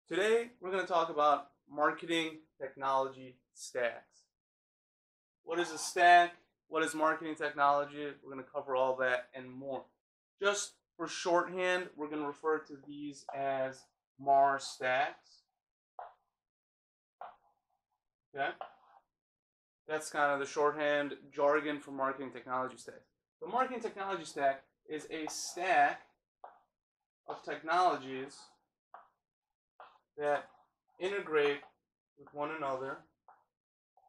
Today, we're going to talk about marketing technology stacks. What is a stack? What is marketing technology? We're going to cover all that and more. Just for shorthand, we're going to refer to these as MAR stacks. Okay? That's kind of the shorthand jargon for marketing technology stacks. The marketing technology stack is a stack of technologies that integrate with one another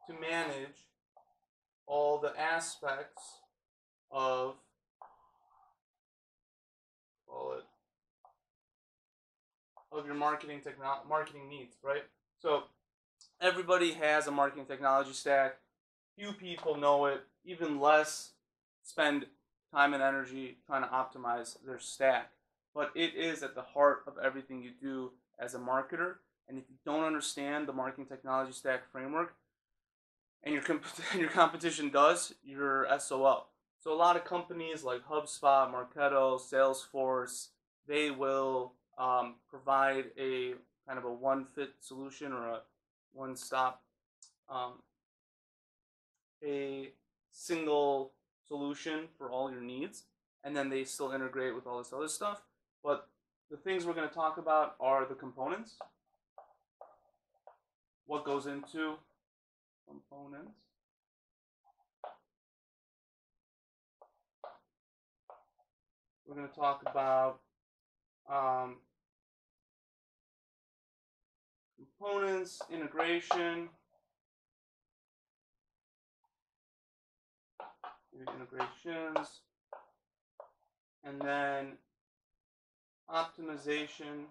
to manage all the aspects of your marketing needs, right? So everybody has a marketing technology stack. Few people know it. Even less spend time and energy trying to optimize their stack. But it is at the heart of everything you do as a marketer. And if you don't understand the marketing technology stack framework, and your competition does, you're SOL. So a lot of companies like HubSpot, Marketo, Salesforce, they will provide a kind of a one-fit solution or a one-stop, a single solution for all your needs, and then they still integrate with all this other stuff. But the things we're going to talk about are the components, what goes into components, we're going to talk about components, integrations, and then optimization.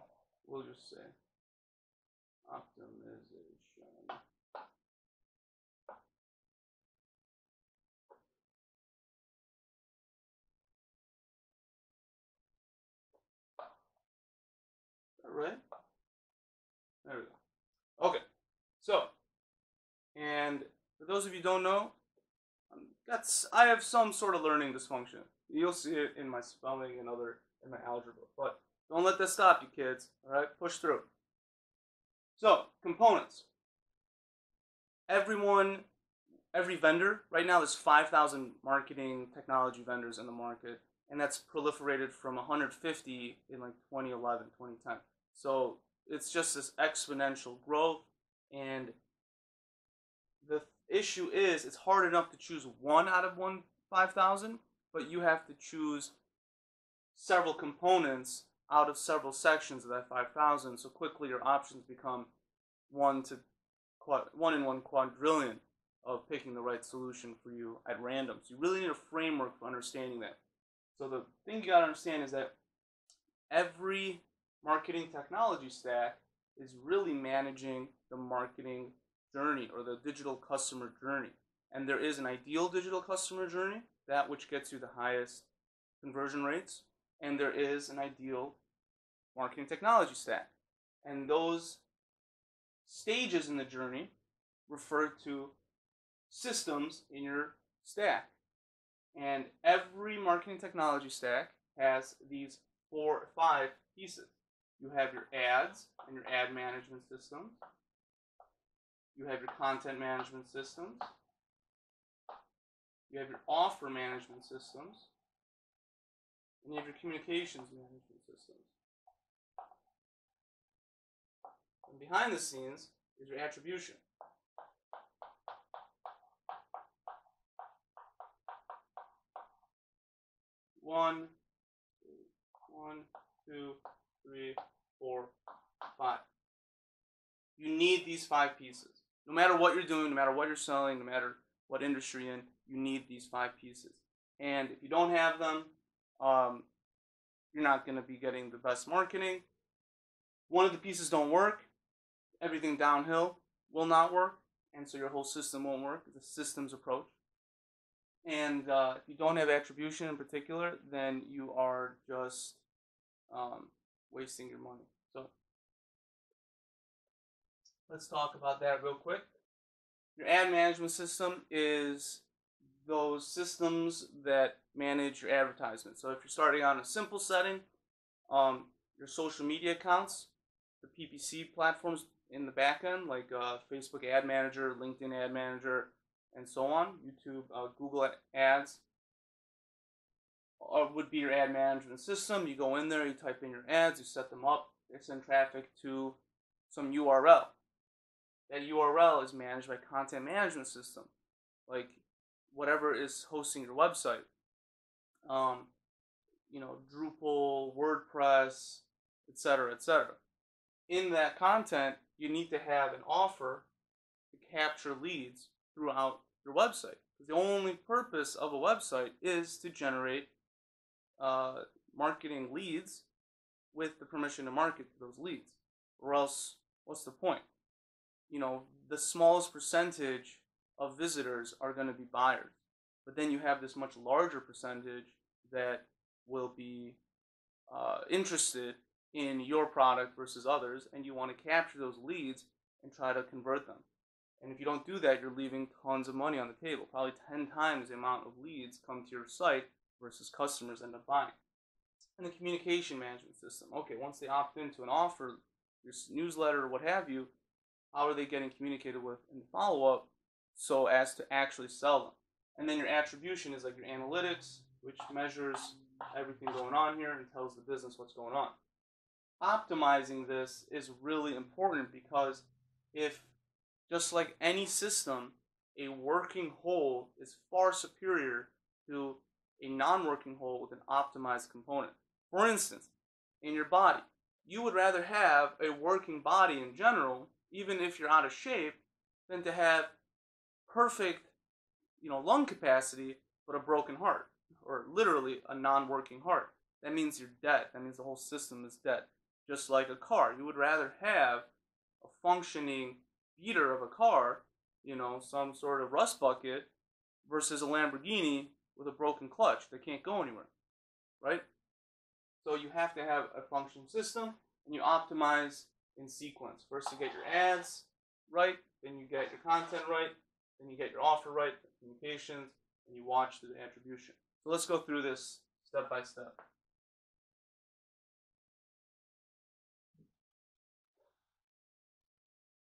We'll just say optimization. All right. There we go. Okay. So, and for those of you who don't know, I have some sort of learning dysfunction. You'll see it in my spelling and in my algebra. But don't let that stop you, kids. All right, push through. So, components. Every vendor right now, there's 5,000 marketing technology vendors in the market, and that's proliferated from 150 in like 2011, 2010. So it's just this exponential growth, and the issue is it's hard enough to choose one out of 5,000, but you have to choose several components out of several sections of that 5,000. So quickly your options become 1 in 1 quadrillion of picking the right solution for you at random. So you really need a framework for understanding that. So the thing you got to understand is that every marketing technology stack is really managing the marketing journey or the digital customer journey. And there is an ideal digital customer journey, that which gets you the highest conversion rates, and there is an ideal marketing technology stack. And those stages in the journey refer to systems in your stack. And every marketing technology stack has these 4 or 5 pieces. You have your ads and your ad management systems. You have your content management systems. You have your offer management systems. And you have your communications management systems. And behind the scenes is your attribution. One, two, three, 4, 5. You need these 5 pieces. No matter what you're doing, no matter what you're selling, no matter what industry you're in, you need these 5 pieces. And if you don't have them, you're not going to be getting the best marketing. One of the pieces don't work, everything downhill will not work, and so your whole system won't work. It's a systems approach. And if you don't have attribution in particular, then you are just wasting your money. So let's talk about that real quick. Your ad management system is those systems that manage your advertisements. So if you're starting on a simple setting, your social media accounts, the PPC platforms in the back end, like Facebook Ad Manager, LinkedIn Ad Manager, and so on. YouTube, Google Ads would be your ad management system. You go in there, you type in your ads, you set them up, they send traffic to some URL. That URL is managed by content management system, like whatever is hosting your website. Drupal, WordPress, etc., etc. In that content, you need to have an offer to capture leads throughout your website. The only purpose of a website is to generate marketing leads with the permission to market those leads. Or else, what's the point? The smallest percentage of visitors are going to be buyers. But then you have this much larger percentage that will be interested in your product versus others, and you want to capture those leads and try to convert them. And if you don't do that, you're leaving tons of money on the table. Probably 10 times the amount of leads come to your site versus customers end up buying. And the communication management system. Okay, once they opt into an offer, your newsletter, or what have you, how are they getting communicated with in the follow-up so as to actually sell them? And then your attribution is like your analytics, which measures everything going on here and tells the business what's going on. Optimizing this is really important because if, just like any system, a working whole is far superior to a non-working whole with an optimized component. For instance, in your body, you would rather have a working body in general, even if you're out of shape, than to have perfect, lung capacity, but a broken heart, or literally a non-working heart. That means you're dead. That means the whole system is dead. Just like a car, you would rather have a functioning beater of a car, some sort of rust bucket, versus a Lamborghini with a broken clutch that can't go anywhere, right? So you have to have a functioning system, and you optimize in sequence. First you get your ads right, then you get your content right, then you get your offer right, the communications, and you watch the attribution. So let's go through this step by step.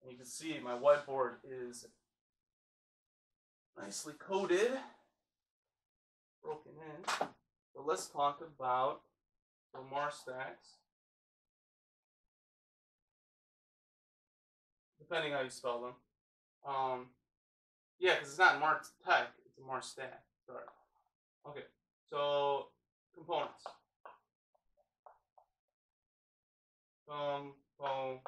And you can see my whiteboard is nicely coded, broken in. So let's talk about the Marstacks. Depending how you spell them. Yeah, because it's not Martech, it's a Marstack. Sorry. Okay, so components. Components.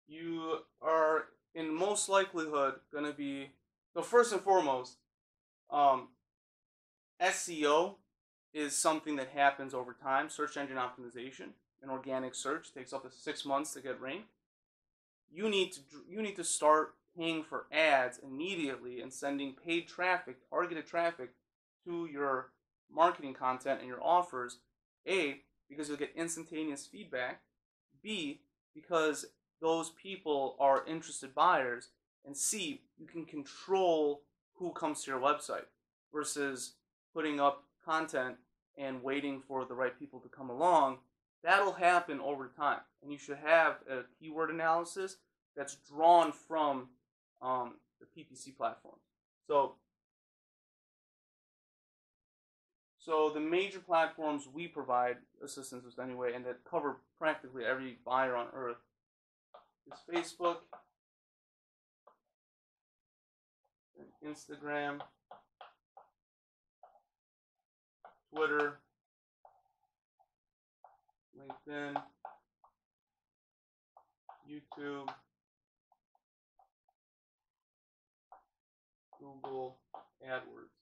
You are in most likelihood going to be, so first and foremost, SEO is something that happens over time. Search engine optimization and organic search takes up to 6 months to get ranked. You need to start paying for ads immediately and sending paid traffic, targeted traffic, to your marketing content and your offers. A, because you'll get instantaneous feedback. B, because those people are interested buyers. And C, you can control who comes to your website versus putting up content and waiting for the right people to come along. That'll happen over time, and you should have a keyword analysis that's drawn from the PPC platform. So the major platforms we provide assistance with anyway, and that cover practically every buyer on earth, is Facebook, and Instagram, Twitter, LinkedIn, YouTube, Google, AdWords.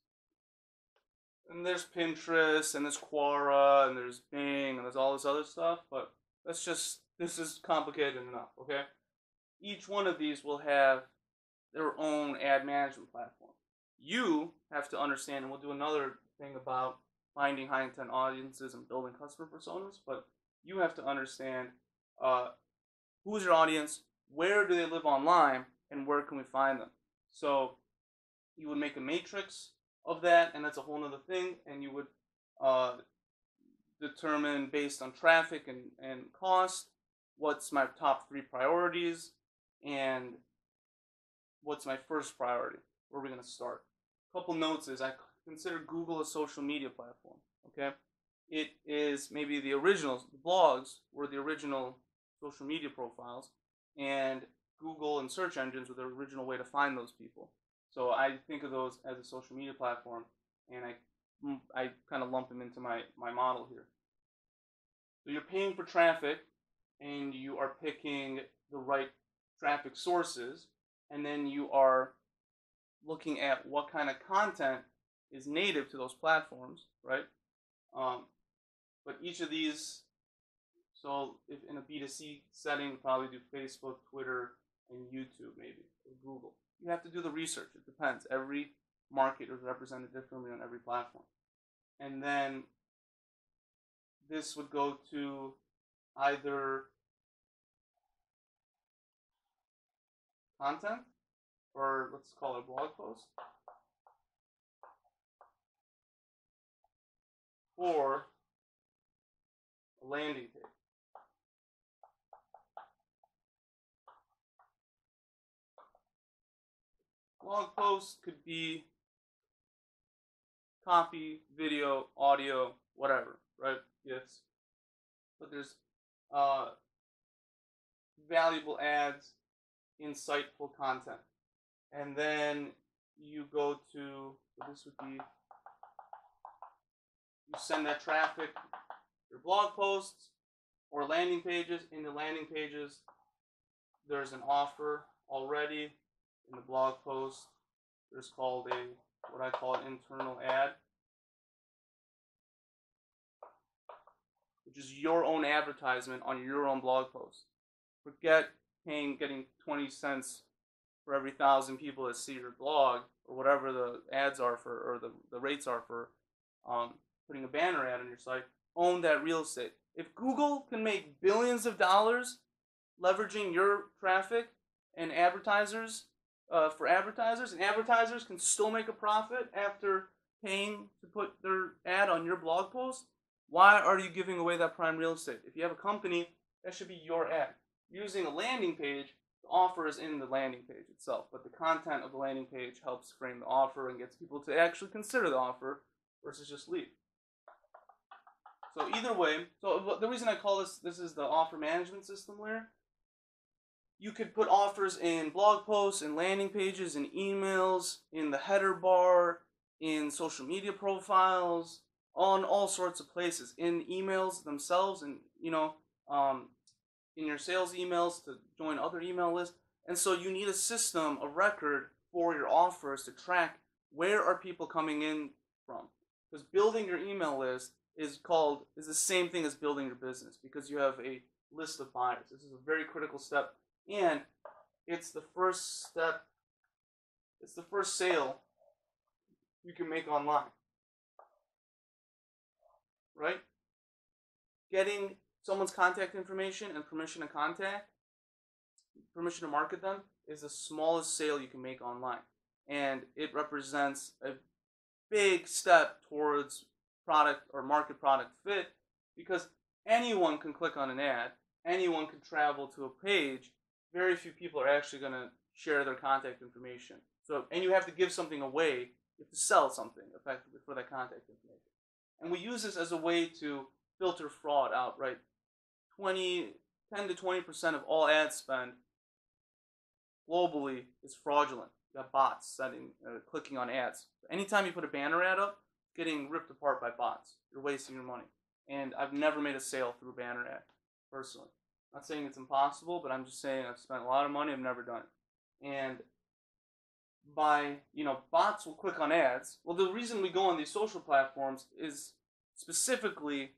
And there's Pinterest, and there's Quora, and there's Bing, and there's all this other stuff, but this is complicated enough, okay? Each one of these will have their own ad management platform. You have to understand, and we'll do another thing about finding high intent audiences and building customer personas, but you have to understand who's your audience, where do they live online, and where can we find them. So you would make a matrix of that, and that's a whole other thing, and you would determine based on traffic and cost what's my top 3 priorities and what's my first priority. Where are we going to start? A couple notes is I consider Google a social media platform. Okay, it is maybe the originals. The blogs were the original social media profiles, and Google and search engines were the original way to find those people. So I think of those as a social media platform, and I kind of lump them into my model here. So you're paying for traffic, and you are picking the right traffic sources, and then you are looking at what kind of content is native to those platforms, right? But each of these, so if in a B2C setting, probably do Facebook, Twitter, and YouTube maybe, or Google. You have to do the research. It depends. Every market is represented differently on every platform. And then this would go to either content, or let's call it a blog post, or a landing page. Blog post could be copy, video, audio, whatever, right? Yes. But there's valuable ads, insightful content. And then you go to, so this would be, you send that traffic, your blog posts or landing pages. In the landing pages, there's an offer already. In the blog post, there's called what I call an internal ad, which is your own advertisement on your own blog post. Forget getting 20 cents for every 1,000 people that see your blog, or whatever the ads are for, or the rates are for putting a banner ad on your site. Own that real estate. If Google can make billions of dollars leveraging your traffic and advertisers for advertisers, and advertisers can still make a profit after paying to put their ad on your blog post, why are you giving away that prime real estate? If you have a company, that should be your ad. Using a landing page, the offer is in the landing page itself, but the content of the landing page helps frame the offer and gets people to actually consider the offer versus just leave. So either way, so the reason I call this is the offer management system layer. You could put offers in blog posts, in landing pages, in emails, in the header bar, in social media profiles, on all sorts of places, in emails themselves, and in your sales emails to join other email lists. And so you need a system, a record for your offers to track where are people coming in from. Because building your email list is the same thing as building your business, because you have a list of buyers. This is a very critical step, and it's the first step. It's the first sale you can make online, right? Getting someone's contact information and permission to market them is the smallest sale you can make online, and it represents a big step towards product or market product fit, because anyone can click on an ad, anyone can travel to a page. Very few people are actually going to share their contact information. So, and you have to give something away. You have to sell something effectively for that contact information. And we use this as a way to filter fraud out, right? 10 to 20% of all ad spend globally is fraudulent. You got bots clicking on ads. Anytime you put a banner ad up, it's getting ripped apart by bots. You're wasting your money. And I've never made a sale through a banner ad, personally. I'm not saying it's impossible, but I'm just saying I've spent a lot of money, I've never done it. And bots will click on ads. Well, the reason we go on these social platforms is specifically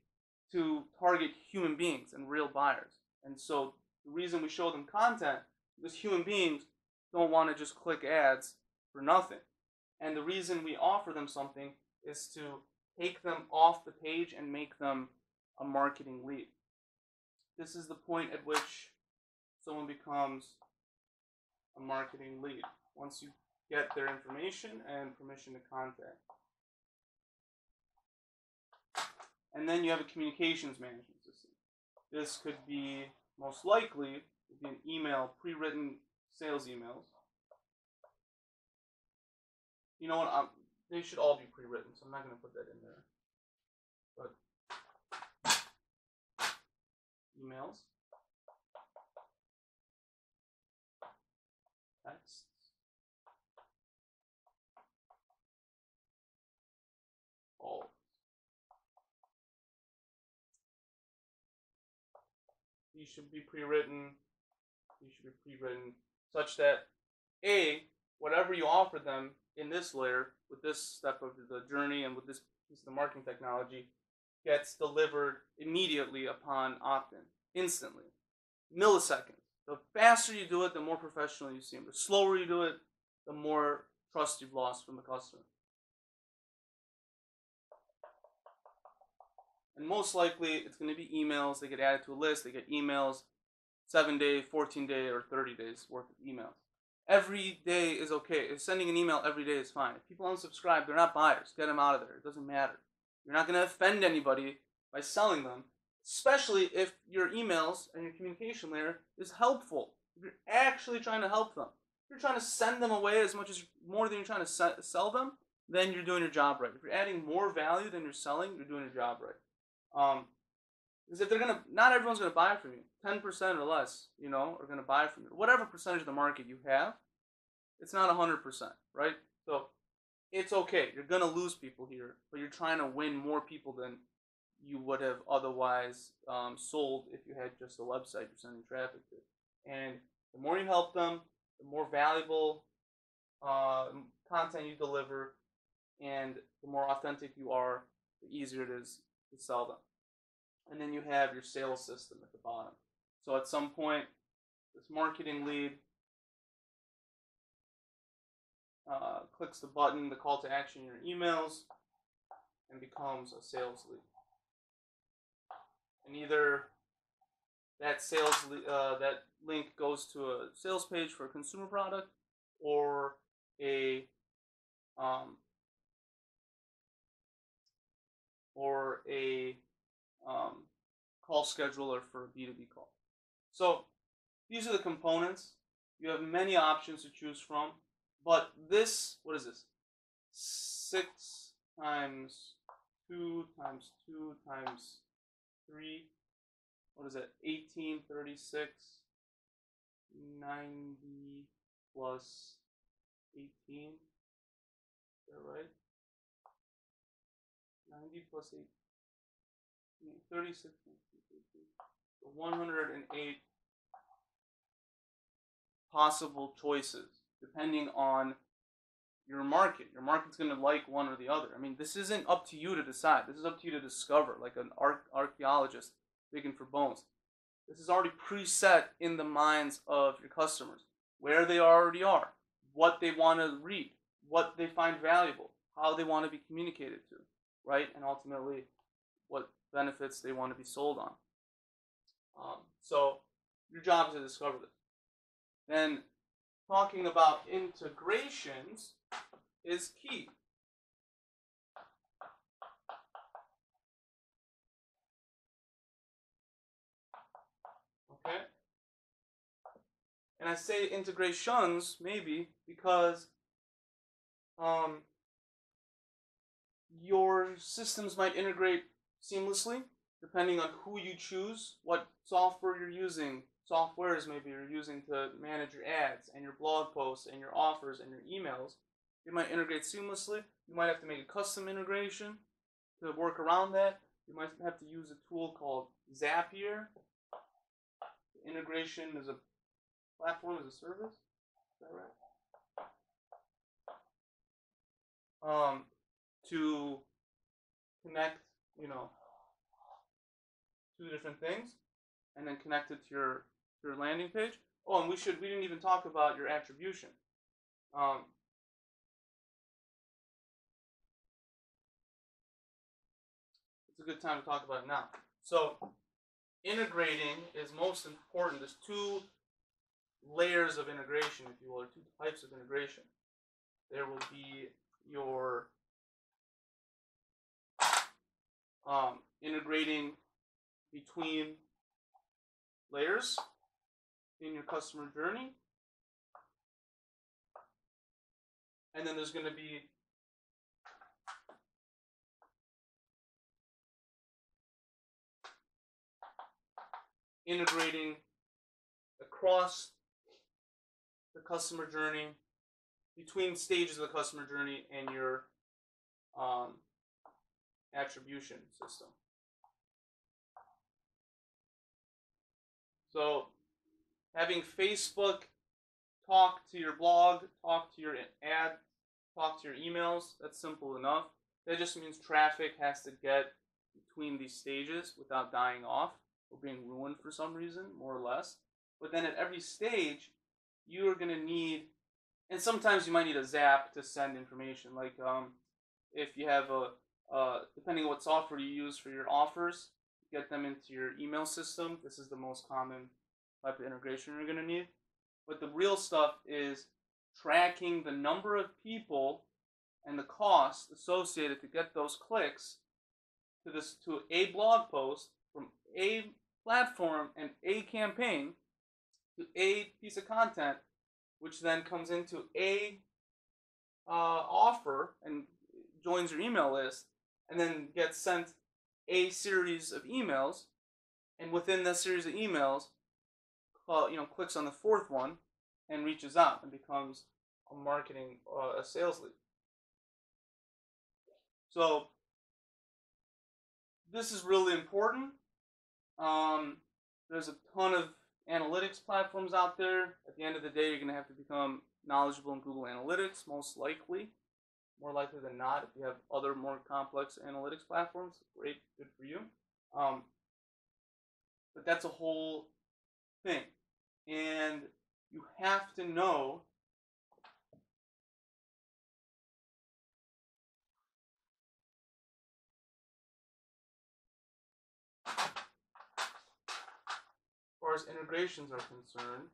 to target human beings and real buyers. And so the reason we show them content is because human beings don't want to just click ads for nothing. And the reason we offer them something is to take them off the page and make them a marketing lead. This is the point at which someone becomes a marketing lead, once you get their information and permission to contact. And then you have a communications management system. This could be, most likely, would be an email, pre-written sales emails. You know what? They should all be pre-written, so I'm not going to put that in there. But emails, texts, all. These should be pre-written. These should be pre-written such that whatever you offer them in this layer, with this step of the journey and with this piece of the marketing technology, gets delivered immediately upon opt-in, instantly, milliseconds. The faster you do it, the more professional you seem. The slower you do it, the more trust you've lost from the customer. And most likely, it's going to be emails. They get added to a list. They get emails, 7-day, 14-day, or 30 days worth of emails. Every day is okay. If sending an email every day is fine. If people unsubscribe, they're not buyers. Get them out of there. It doesn't matter. You're not going to offend anybody by selling them, especially if your emails and your communication layer is helpful. If you're actually trying to help them. If you're trying to send them away more than you're trying to sell them, then you're doing your job right. If you're adding more value than you're selling, you're doing your job right. Because if not everyone's gonna buy from you. 10% or less, are gonna buy from you. Whatever percentage of the market you have, it's not 100%, right? So it's okay. You're gonna lose people here, but you're trying to win more people than you would have otherwise sold if you had just a website you're sending traffic to. And the more you help them, the more valuable content you deliver, and the more authentic you are, the easier it is to sell them. And then you have your sales system at the bottom. So at some point, this marketing lead clicks the button, the call to action in your emails, and becomes a sales lead. And either that that link goes to a sales page for a consumer product, or a call scheduler for a B2B call. So these are the components. You have many options to choose from, but what is this? 6 times 2 times 2 times 3. What is it? 18, 36, 90 plus 18. Is that right? 90 plus 8. 36, 108 possible choices depending on your market. Your market's going to like one or the other. I mean, this isn't up to you to decide. This is up to you to discover, like an archaeologist digging for bones. This is already preset in the minds of your customers, where they already are, what they want to read, what they find valuable, how they want to be communicated to, right? And ultimately, what benefits they want to be sold on. So your job is to discover this. Then talking about integrations is key. Okay? And I say integrations maybe because your systems might integrate seamlessly depending on who you choose, what software you're using, softwares maybe you're using to manage your ads and your blog posts and your offers and your emails. They might integrate seamlessly. You might have to make a custom integration to work around that. You might have to use a tool called Zapier. Integration is a platform as a service. Is that right? To connect, 2 different things, and then connect it to your landing page. Oh, and we didn't even talk about your attribution. It's a good time to talk about it now. So integrating is most important. There's 2 layers of integration, if you will, or 2 types of integration. There will be your integrating between layers in your customer journey. And then there's going to be integrating across the customer journey, between stages of the customer journey and your attribution system. So having Facebook talk to your blog, talk to your ad, talk to your emails, that's simple enough. That just means traffic has to get between these stages without dying off or being ruined for some reason, more or less. But then at every stage, you are going to need, and sometimes you might need a Zap to send information. Like if you have depending on what software you use for your offers, get them into your email system. This is the most common type of integration you're going to need. But the real stuff is tracking the number of people and the cost associated to get those clicks to a blog post from a platform and a campaign to a piece of content, which then comes into a offer and joins your email list, and then gets sent a series of emails, and within that series of emails, clicks on the fourth one and reaches out and becomes a sales lead. So this is really important. There's a ton of analytics platforms out there. At the end of the day, you're going to have to become knowledgeable in Google Analytics, most likely. More likely than not, if you have other more complex analytics platforms, great, good for you. But that's a whole thing. And you have to know as far as integrations are concerned,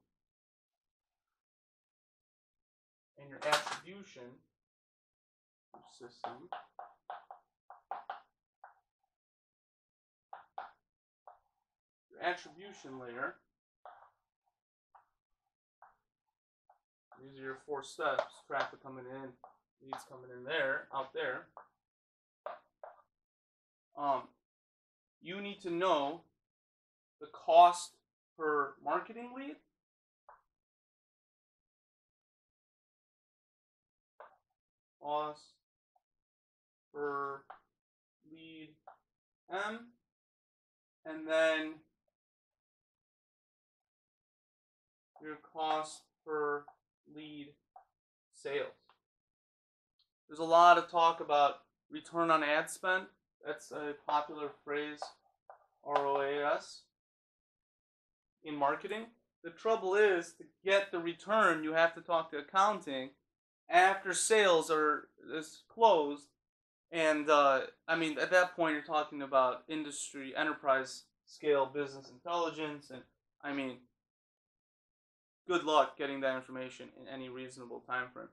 and your attribution system, your attribution layer, these are your 4 steps: traffic coming in, leads coming in there, out there. You need to know the cost per marketing lead, cost per lead M, and then your cost per lead sales. There's a lot of talk about return on ad spend. That's a popular phrase, ROAS, in marketing. The trouble is, to get the return, you have to talk to accounting after sales is closed. And at that point, you're talking about industry, enterprise scale business intelligence. And good luck getting that information in any reasonable time frame.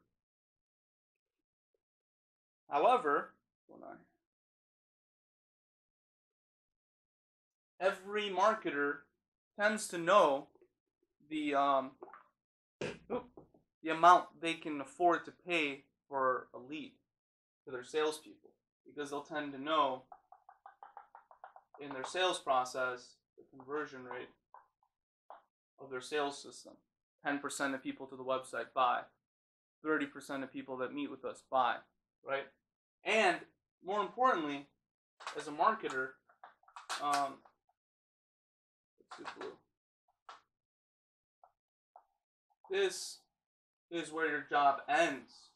However, every marketer tends to know the amount they can afford to pay for a lead to their salespeople, because they'll tend to know in their sales process the conversion rate of their sales system. 10% of people to the website buy. 30% of people that meet with us buy, right? And more importantly, as a marketer, let's do blue. This is where your job ends,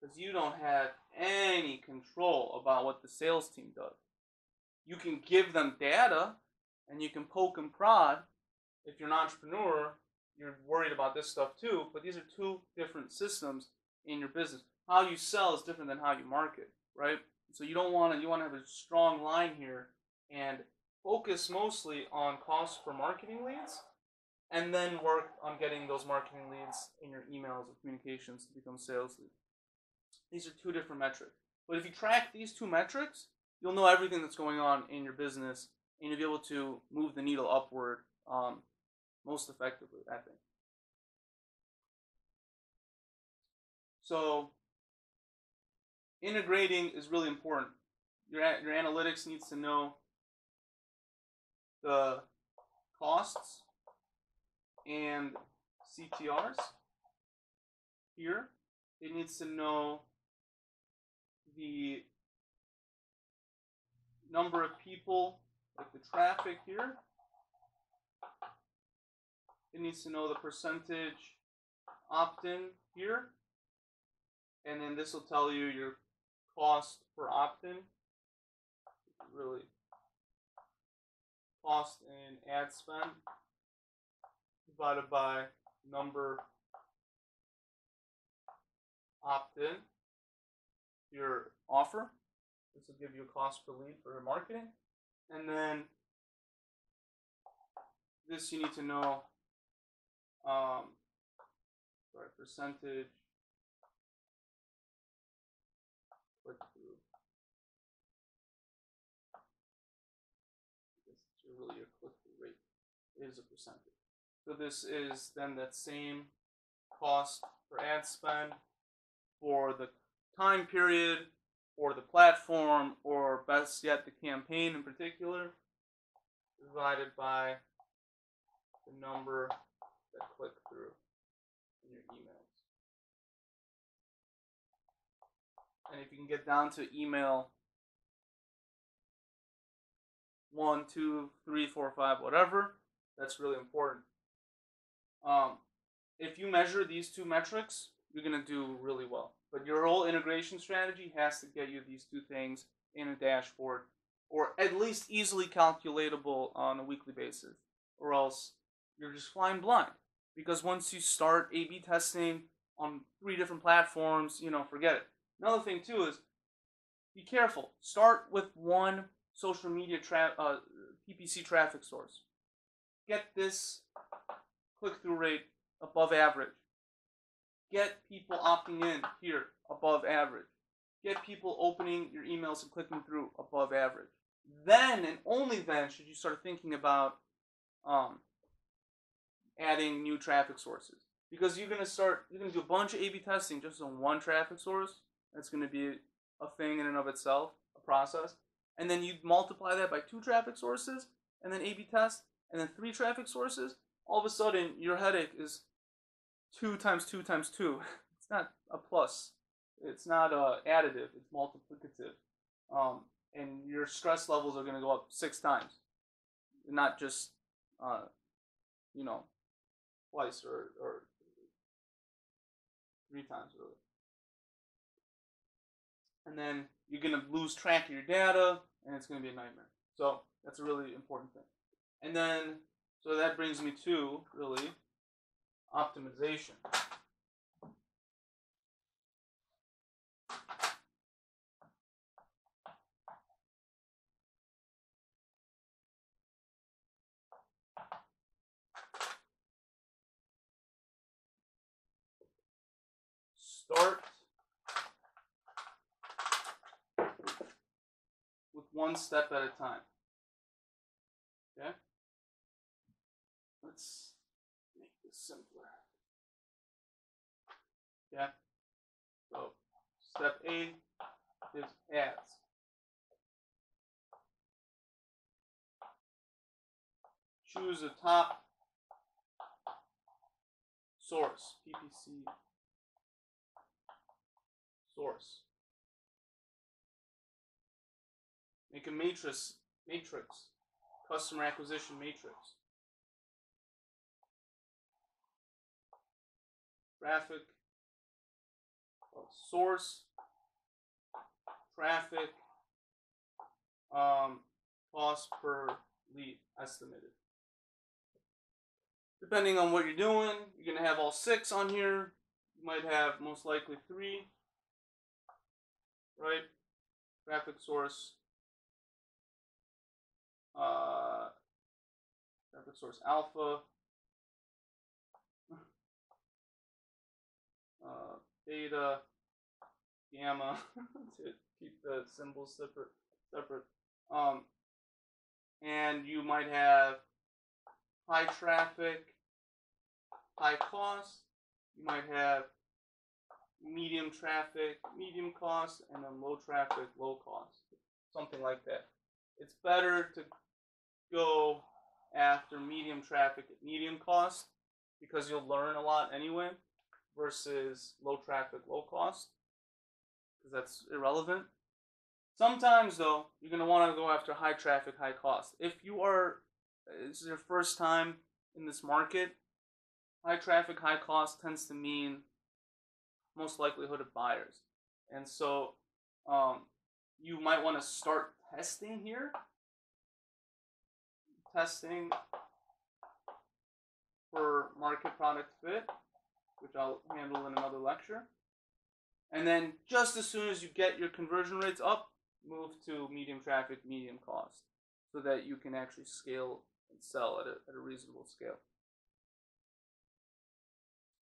because you don't have any control about what the sales team does. You can give them data, and you can poke and prod. If you're an entrepreneur, you're worried about this stuff too, but these are 2 different systems in your business. How you sell is different than how you market, right? So you want to have a strong line here and focus mostly on cost per marketing leads, and then work on getting those marketing leads in your emails or communications to become sales leads. These are 2 different metrics. But if you track these 2 metrics, you'll know everything that's going on in your business, and you'll be able to move the needle upward most effectively, I think. So integrating is really important. Your analytics needs to know the costs and CTRs here. It needs to know the number of people, like the traffic here. It needs to know the percentage opt-in here. And then this will tell you your cost per opt-in. Really, cost in ad spend divided by number opt-in, your offer. This will give you a cost per lead for your marketing. And then this you need to know, percentage click-through. Really your click-through rate is a percentage. So this is then that same cost per ad spend for the time period, or the platform, or best yet the campaign in particular, divided by the number that click through in your emails. And if you can get down to email 1, 2, 3, 4, 5, whatever, that's really important. If you measure these two metrics, you're going to do really well. But your whole integration strategy has to get you these two things in a dashboard, or at least easily calculatable on a weekly basis, or else you're just flying blind. Because once you start A/B testing on 3 different platforms, forget it. Another thing too is, be careful. Start with one social media PPC traffic source. Get this click-through rate above average. Get people opting in here above average. Get people opening your emails and clicking through above average. Then and only then should you start thinking about adding new traffic sources. Because you're going to do a bunch of A/B testing just on one traffic source. That's going to be a thing in and of itself, a process. And then you multiply that by 2 traffic sources, and then A/B test, and then 3 traffic sources. All of a sudden, your headache is 2 times 2 times 2. It's not a plus. It's not additive. It's multiplicative. And your stress levels are going to go up 6 times. Not just, twice or 3 times, really. And then you're going to lose track of your data, and it's going to be a nightmare. So that's a really important thing. And then, so that brings me to, really, optimization. Start with one step at a time. Okay? Let's make this simpler. Okay? So, step A is ads. Choose a top source, PPC source. Make a matrix, customer acquisition matrix. Traffic, source, traffic, cost per lead estimated. Depending on what you're doing, you're going to have all 6 on here. You might have most likely 3, right? Traffic source, traffic source alpha, beta, gamma, to keep the symbols separate. separate. And you might have high traffic, high cost. You might have medium traffic, medium cost, and then low traffic, low cost. Something like that. It's better to go after medium traffic at medium cost because you'll learn a lot anyway versus low traffic, low cost because that's irrelevant. Sometimes though, you're going to want to go after high traffic, high cost. If this is your first time in this market, high traffic, high cost tends to mean most likelihood of buyers. And so you might want to start testing here. Testing for market product fit, which I'll handle in another lecture. And then just as soon as you get your conversion rates up, move to medium traffic, medium cost, so that you can actually scale and sell at a reasonable scale.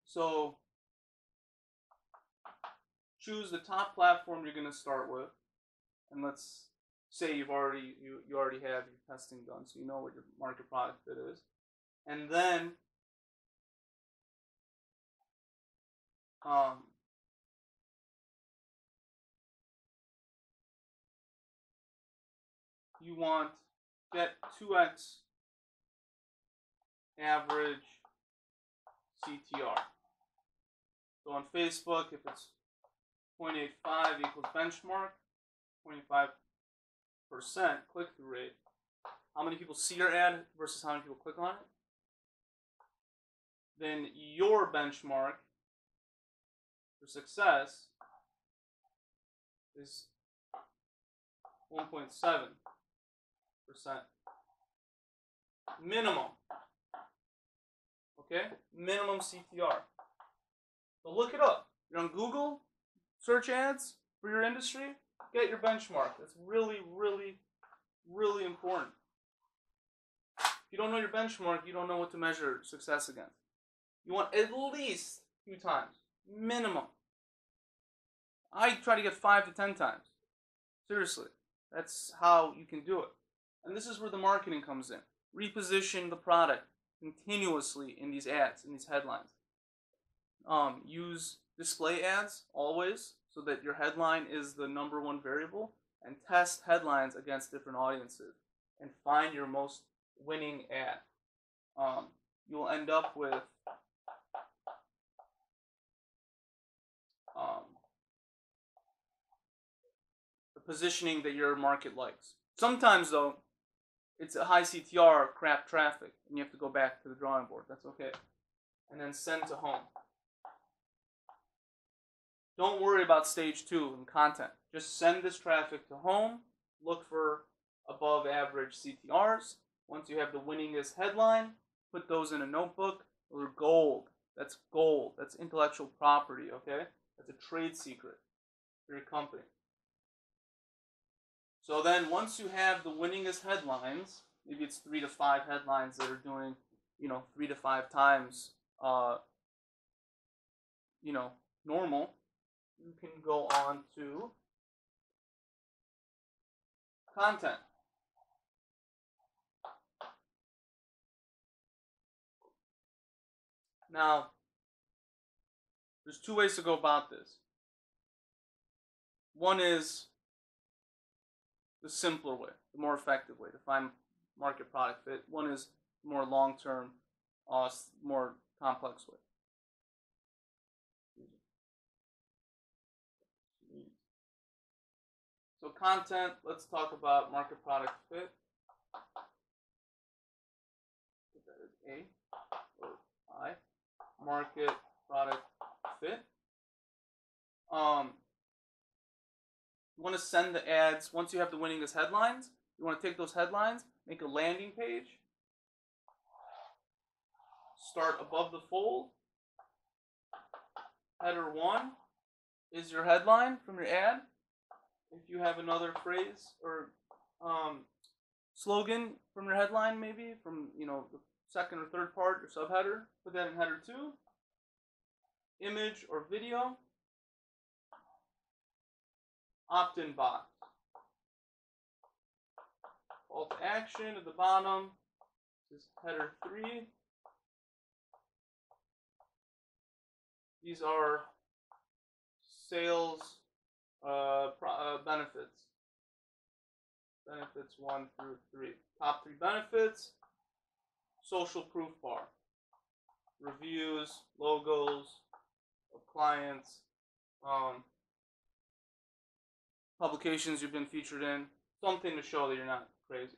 So choose the top platform you're going to start with, and let's say you already have your testing done, so you know what your market product fit is, and then you want get 2x average CTR. So on Facebook, if it's 0.85 equals benchmark, 25% click-through rate. How many people see your ad versus how many people click on it? Then your benchmark for success is 1.7%. Minimum. Okay? Minimum CTR. So look it up. You're on Google, search ads for your industry, get your benchmark. That's really, really, really important. If you don't know your benchmark, you don't know what to measure success against. You want at least 2 times. Minimum. I try to get 5 to 10 times. Seriously. That's how you can do it. And this is where the marketing comes in. Reposition the product continuously in these ads, in these headlines. Use display ads always so that your headline is the number one variable, and test headlines against different audiences and find your most winning ad. You'll end up with the positioning that your market likes. Sometimes though, it's a high CTR, crap traffic, and you have to go back to the drawing board. That's okay. And then send to home. Don't worry about stage 2 in content. Just send this traffic to home. Look for above average CTRs. Once you have the winningest headline, put those in a notebook. Those are gold. That's gold. That's intellectual property, okay? That's a trade secret for your company. So then once you have the winningest headlines, maybe it's 3 to 5 headlines that are doing, 3 to 5 times, normal, you can go on to content. Now, there's 2 ways to go about this. One is the simpler way, the more effective way to find market product fit. One is more long-term, more complex way. So content, let's talk about market product fit. That is A or I. Market product fit. You want to send the ads, once you have the winningest headlines, you want to take those headlines, make a landing page, start above the fold. Header 1 is your headline from your ad. If you have another phrase or slogan from your headline, maybe from the second or third part, your subheader, put that in header 2. Image or video. Opt-in box. Call to action at the bottom is header 3. These are sales benefits. Benefits 1 through 3. Top 3 benefits. Social proof bar. Reviews, logos of clients, publications you've been featured in. Something to show that you're not crazy.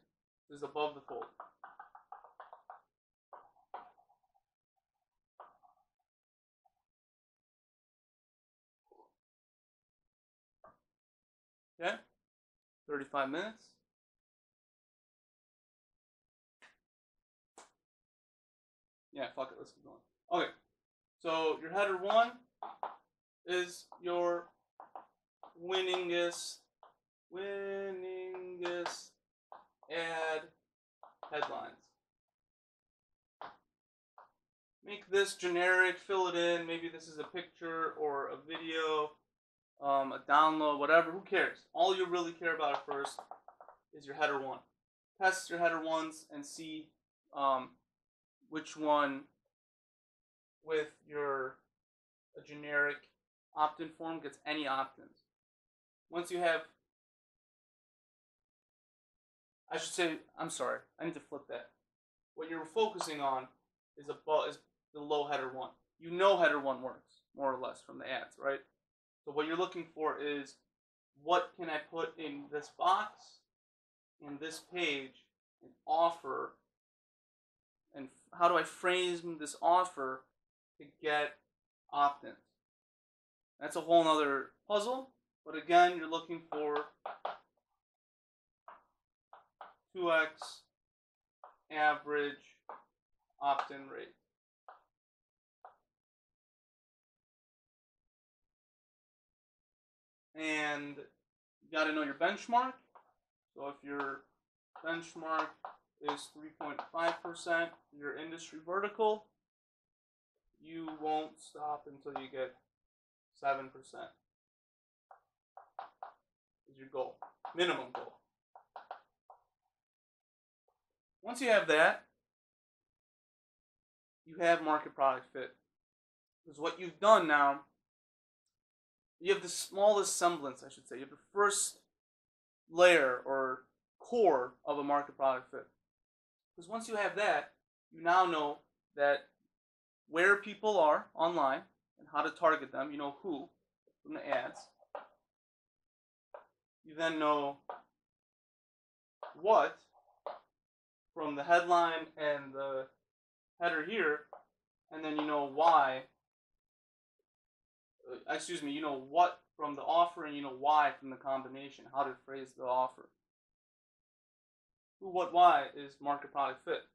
This is above the fold. Okay? 35 minutes. Yeah, fuck it, let's keep going. Okay, so your header 1 is your winningest ad headlines. Make this generic, fill it in. Maybe this is a picture or a video, a download, whatever. Who cares? All you really care about at first is your header 1. Test your header 1s and see which one with your generic opt-in form gets any opt-ins. Once you have, I need to flip that. What you're focusing on is the low header 1. You know header 1 works, more or less, from the ads, right? So what you're looking for is, what can I put in this box, in this page, and offer, and how do I frame this offer to get opt-ins? That's a whole nother puzzle, but again, you're looking for 2x average opt-in rate. And you got to know your benchmark. So if your benchmark is 3.5% your industry vertical, you won't stop until you get 7%. Is your goal, minimum goal. Once you have that, you have market product fit. Because what you've done now, you have the smallest semblance, I should say. You have the first layer or core of a market product fit. Because once you have that, you now know that where people are online and how to target them. You know who from the ads. You then know what from the headline and the header here, and then you know why. You know what from the offer, and you know why from the combination, how to phrase the offer. Who, what, why is market product fit.